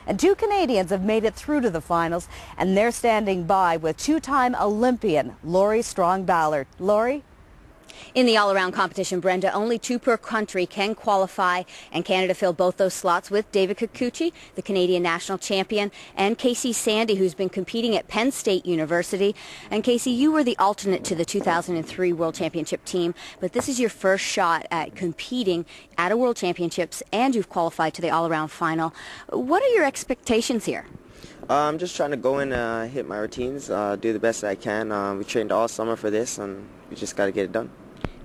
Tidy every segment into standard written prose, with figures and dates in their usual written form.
And two Canadians have made it through to the finals, and they're standing by with two-time Olympian Laurie Strong-Ballard. Laurie? In the all-around competition, Brenda, only two per country can qualify, and Canada filled both those slots with David Kikuchi, the Canadian national champion, and Casey Sandy, who's been competing at Penn State University. And Casey, you were the alternate to the 2003 World Championship team, but this is your first shot at competing at a World Championships, and you've qualified to the all-around final. What are your expectations here? I'm just trying to go in, hit my routines, do the best that I can. We trained all summer for this, and we just got to get it done.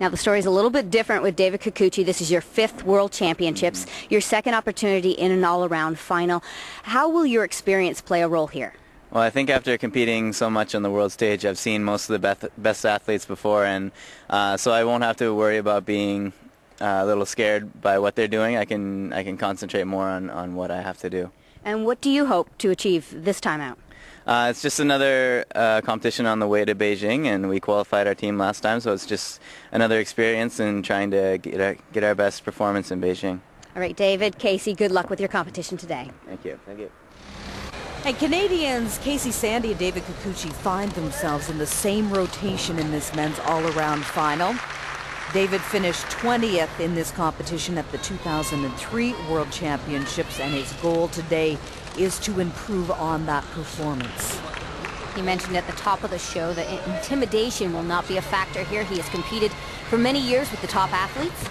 Now, the story is a little bit different with David Kikuchi. This is your fifth World Championships, your second opportunity in an all-around final. How will your experience play a role here? Well, I think after competing so much on the world stage, I've seen most of the best athletes before, and so I won't have to worry about being a little scared by what they're doing. I can concentrate more on what I have to do. And what do you hope to achieve this time out? It's just another competition on the way to Beijing, and we qualified our team last time, so it's just another experience in trying to get our best performance in Beijing. All right, David, Casey, good luck with your competition today. Thank you. Thank you. And Canadians Casey Sandy and David Kikuchi find themselves in the same rotation in this men's all-around final. David finished 20th in this competition at the 2003 World Championships, and his goal today is to improve on that performance. He mentioned at the top of the show that intimidation will not be a factor here. He has competed for many years with the top athletes.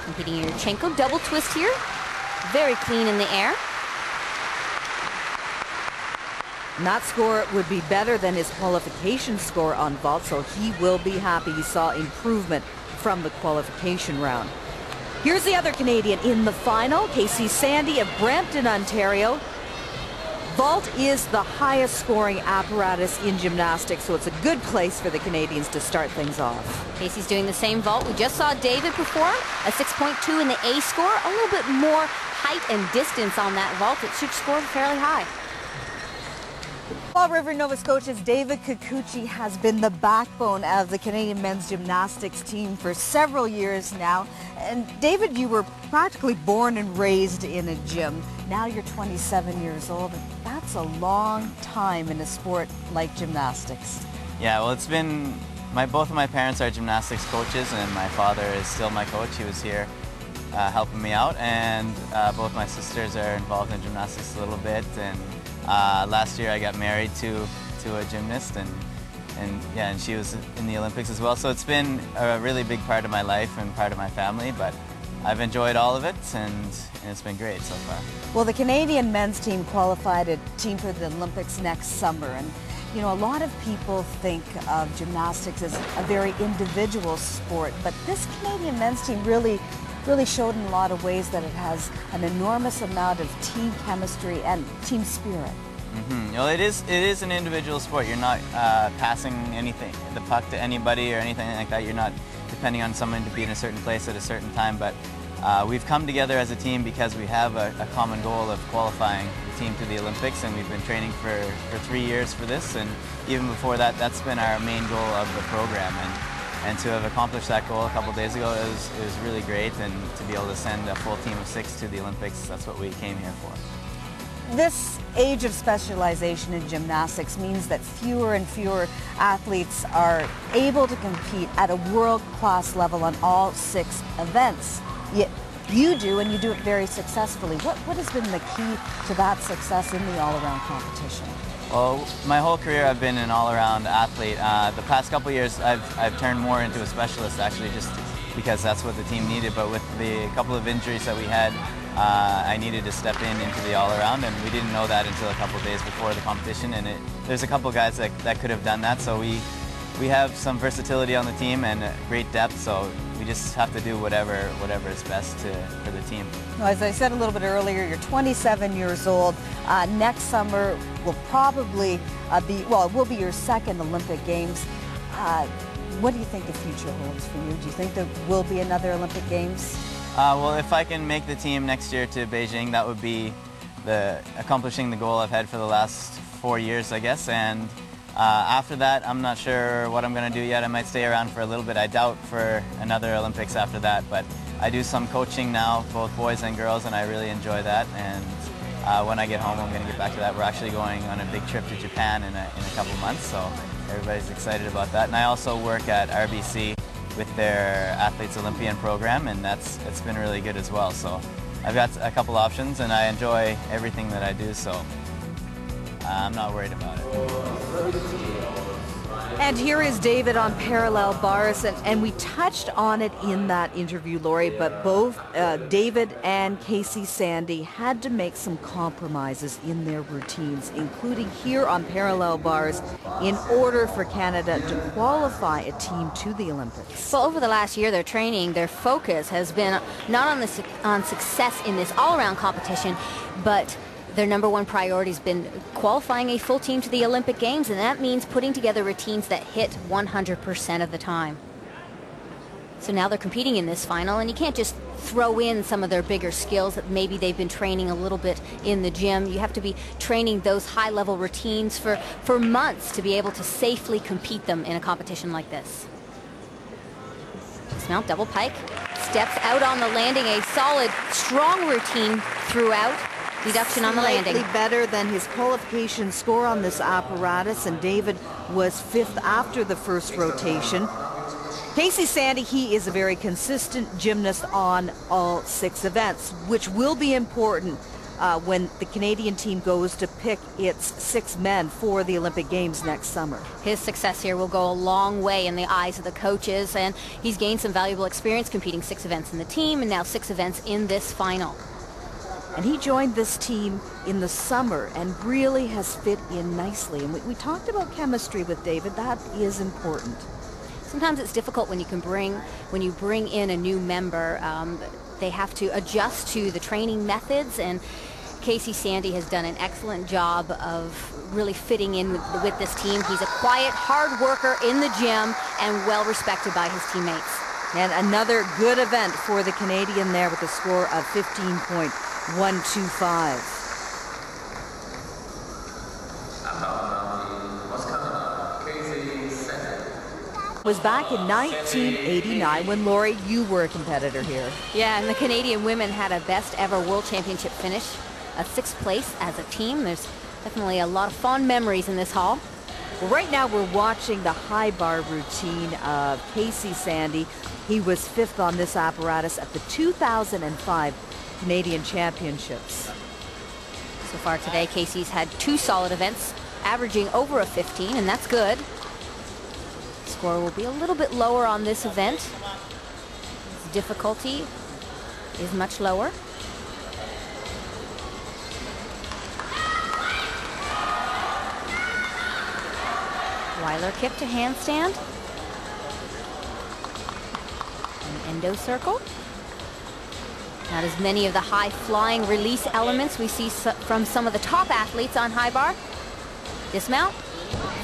Competing in Yurchenko, double twist here. Very clean in the air. And that score would be better than his qualification score on vault, so he will be happy. He saw improvement from the qualification round. Here's the other Canadian in the final, Casey Sandy of Brampton, Ontario. Vault is the highest scoring apparatus in gymnastics, so it's a good place for the Canadians to start things off. Casey's doing the same vault. We just saw David perform a 6.2 in the A score, a little bit more height and distance on that vault. It should score fairly high. Fall River, Nova Scotia's David Kikuchi has been the backbone of the Canadian men's gymnastics team for several years now. And David, you were practically born and raised in a gym. Now you're 27 years old. That's a long time in a sport like gymnastics. Yeah, well, it's been both of my parents are gymnastics coaches, and my father is still my coach. He was here helping me out, and both my sisters are involved in gymnastics a little bit. And last year I got married to a gymnast, and she was in the Olympics as well. So it's been a really big part of my life and part of my family, but I've enjoyed all of it, and it's been great so far. Well, the Canadian men's team qualified a team for the Olympics next summer, and you know, a lot of people think of gymnastics as a very individual sport, but this Canadian men's team really showed in a lot of ways that it has an enormous amount of team chemistry and team spirit. Well, it is an individual sport. You're not passing the puck to anybody or anything like that. You're not depending on someone to be in a certain place at a certain time, but we've come together as a team because we have a common goal of qualifying the team to the Olympics, and we've been training for 3 years for this, and even before that, that's been our main goal of the program. And to have accomplished that goal a couple days ago, it was really great, and to be able to send a full team of 6 to the Olympics, that's what we came here for. This age of specialization in gymnastics means that fewer and fewer athletes are able to compete at a world-class level on all 6 events. Yet you do, and you do it very successfully. What has been the key to that success in the all-around competition? Well, my whole career I've been an all-around athlete. The past couple years I've turned more into a specialist, actually, just because that's what the team needed. But with the couple of injuries that we had, I needed to step into the all-around, and we didn't know that until a couple of days before the competition. And there's a couple guys that could have done that, so we have some versatility on the team and great depth, so we just have to do whatever is best for the team. Well, as I said a little bit earlier, you're 27 years old. Next summer will probably it will be your second Olympic Games. What do you think the future holds for you? Do you think there will be another Olympic Games? Well, if I can make the team next year to Beijing, that would be accomplishing the goal I've had for the last 4 years, I guess. And after that, I'm not sure what I'm going to do yet. I might stay around for a little bit. I doubt for another Olympics after that, but I do some coaching now, both boys and girls, and I really enjoy that. And when I get home, I'm going to get back to that. We're actually going on a big trip to Japan in a couple months, so everybody's excited about that. And I also work at RBC with their Athletes Olympian program, and it's been really good as well. So I've got a couple options, and I enjoy everything that I do, so I'm not worried about it. And here is David on parallel bars, and we touched on it in that interview, Lori, but both David and Casey Sandy had to make some compromises in their routines, including here on parallel bars, in order for Canada to qualify a team to the Olympics. Well, over the last year, their training, their focus has been not on success in this all-around competition, but their number one priority has been qualifying a full team to the Olympic Games, and that means putting together routines that hit 100% of the time. So now they're competing in this final, and you can't just throw in some of their bigger skills that maybe they've been training a little bit in the gym. You have to be training those high-level routines for months to be able to safely compete them in a competition like this. Dismount, double pike, steps out on the landing, a solid, strong routine throughout. Deduction on the landing. Slightly better than his qualification score on this apparatus, and David was fifth after the first rotation. Casey Sandy, he is a very consistent gymnast on all 6 events, which will be important when the Canadian team goes to pick its 6 men for the Olympic Games next summer. His success here will go a long way in the eyes of the coaches, and he's gained some valuable experience competing 6 events in the team and now 6 events in this final. And he joined this team in the summer and really has fit in nicely. And we talked about chemistry with David. That is important. Sometimes it's difficult when you bring in a new member. They have to adjust to the training methods, and Casey Sandy has done an excellent job of really fitting in with this team. He's a quiet, hard worker in the gym and well respected by his teammates. And another good event for the Canadian there with a score of 15.125. Was back in 1989 when, Lori, you were a competitor here. Yeah, and the Canadian women had a best ever World Championship finish, a 6th place as a team. There's definitely a lot of fond memories in this hall. Well, right now we're watching the high bar routine of Casey Sandy. He was 5th on this apparatus at the 2005 Canadian Championships. So far today, Casey's had 2 solid events, averaging over a 15, and that's good. Score will be a little bit lower on this event. His difficulty is much lower. Weiler kick to handstand. An endo circle. Not as many of the high flying release elements we see from some of the top athletes on high bar. Dismount.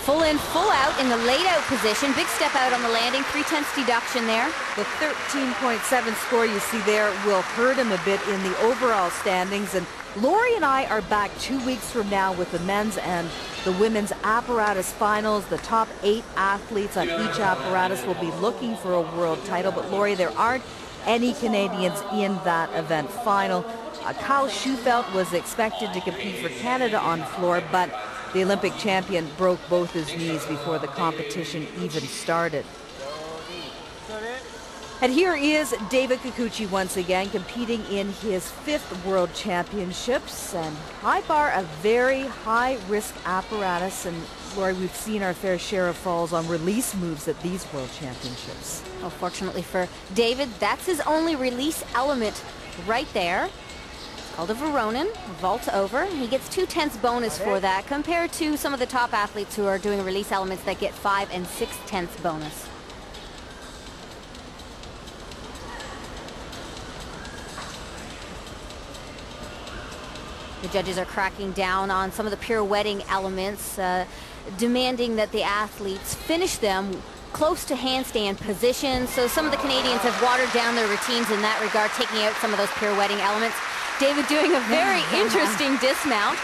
Full in, full out in the laid out position. Big step out on the landing. 3/10 deduction there. The 13.7 score you see there will hurt him a bit in the overall standings. And Lori and I are back 2 weeks from now with the men's and the women's apparatus finals. The top 8 athletes on each apparatus will be looking for a world title. But Lori, there aren't any Canadians in that event final. Kyle Schufelt was expected to compete for Canada on floor, but the Olympic champion broke both his knees before the competition even started. And here is David Kikuchi once again competing in his 5th World Championships. And high bar, a very high-risk apparatus. And Lori, we've seen our fair share of falls on release moves at these World Championships. Well, fortunately for David, that's his only release element right there. Called a Veronin, vault over. He gets 2/10 bonus for that compared to some of the top athletes who are doing release elements that get 5 and 6/10 bonus. The judges are cracking down on some of the pirouetting elements, demanding that the athletes finish them close to handstand position. So some of the Canadians have watered down their routines in that regard, taking out some of those pirouetting elements. David doing a very interesting dismount.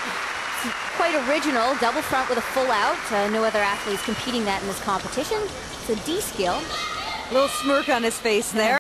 It's quite original, double front with a full out. No other athletes competing that in this competition. It's a D skill. Little smirk on his face there.